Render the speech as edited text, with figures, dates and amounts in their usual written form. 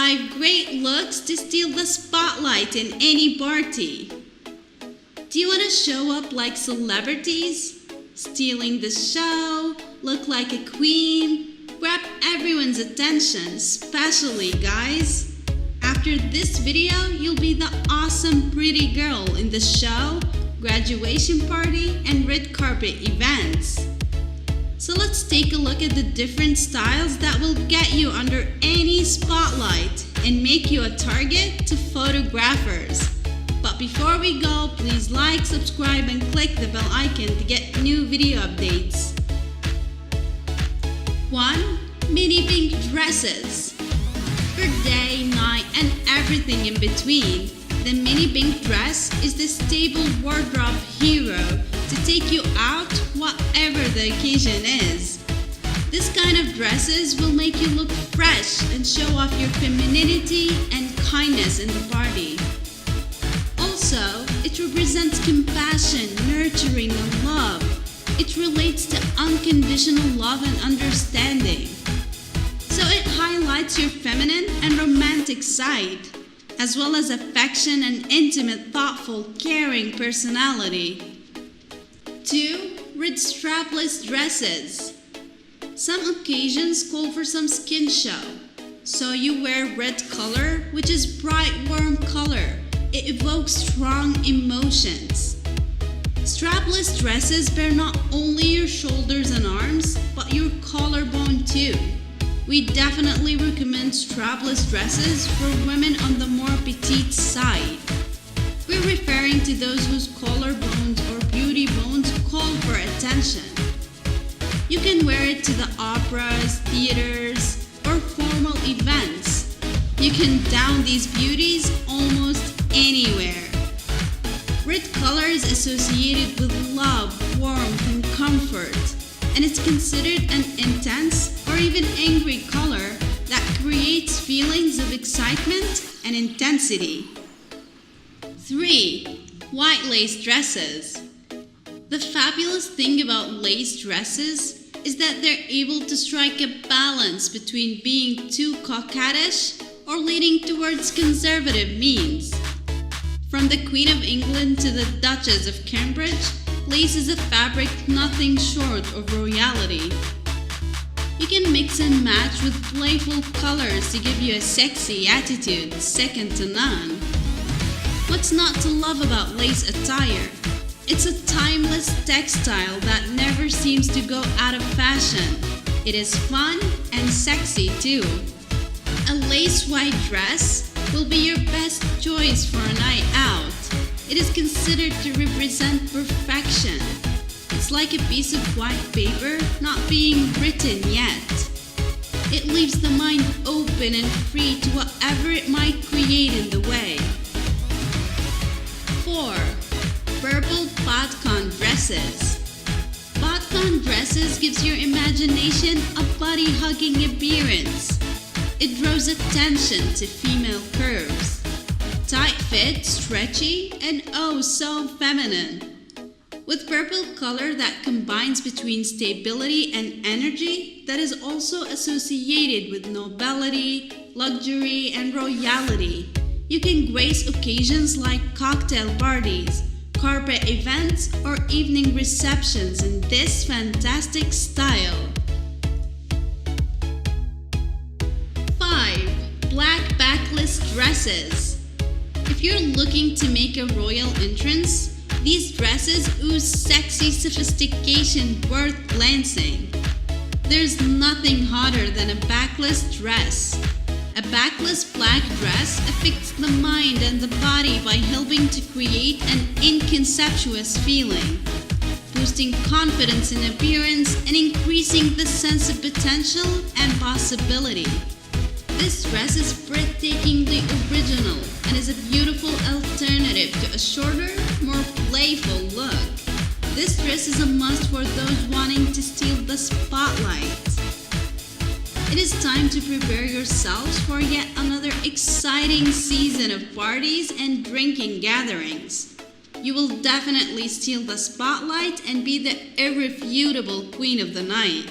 5 great looks to steal the spotlight in any party. Do you want to show up like celebrities? Stealing the show, look like a queen, grab everyone's attention, especially guys. After this video, you'll be the awesome pretty girl in the show, graduation party, and red carpet events. So let's take a look at the different styles that will get you under any spotlight and make you a target to photographers. But before we go, please like, subscribe, and click the bell icon to get new video updates. 1. Mini pink dresses. For day, night, and everything in between, the mini pink dress is the stable wardrobe hero to take you out whatever the occasion is. This kind of dresses will make you look fresh and show off your femininity and kindness in the party. Also, it represents compassion, nurturing, and love. It relates to unconditional love and understanding. So it highlights your feminine and romantic side, as well as affection and intimate, thoughtful, caring personality. 2. Red strapless dresses. Some occasions call for some skin show, so you wear red color, which is bright, warm color. It evokes strong emotions. Strapless dresses bear not only your shoulders and arms, but your collarbone too. We definitely recommend strapless dresses for women on the more petite side. We're referring to those whose collarbones or beauty bones call for attention. You can wear it to the operas, theaters, or formal events. You can down these beauties almost anywhere. Red color is associated with love, warmth, and comfort, and it's considered an intense or even angry color that creates feelings of excitement and intensity. 3. White lace dresses. The fabulous thing about lace dresses is that they're able to strike a balance between being too coquettish or leaning towards conservative means. From the Queen of England to the Duchess of Cambridge, lace is a fabric nothing short of royalty. You can mix and match with playful colors to give you a sexy attitude second to none. What's not to love about lace attire? It's a timeless textile that never seems to go out of fashion. It is fun and sexy too. A lace white dress will be your best choice for a night out. It is considered to represent perfection. It's like a piece of white paper not being written yet. It leaves the mind open and free to whatever it might create in the way. 4. Purple bodycon dresses. Bodycon dresses gives your imagination a body-hugging appearance. It draws attention to female curves. Tight fit, stretchy, and oh so feminine. With purple color that combines between stability and energy that is also associated with nobility, luxury, and royalty, you can grace occasions like cocktail parties, carpet events, or evening receptions in this fantastic style. 5. Black backless dresses. If you're looking to make a royal entrance, these dresses ooze sexy sophistication worth glancing. There's nothing hotter than a backless dress. A backless black dress affects the mind and the body by helping to create an inconspicuous feeling, boosting confidence in appearance and increasing the sense of potential and possibility. This dress is breathtakingly original and is a beautiful alternative to a shorter, more playful look. This dress is a must for those wanting to steal the spotlight. It is time to prepare yourselves for yet another exciting season of parties and drinking gatherings. You will definitely steal the spotlight and be the irrefutable queen of the night.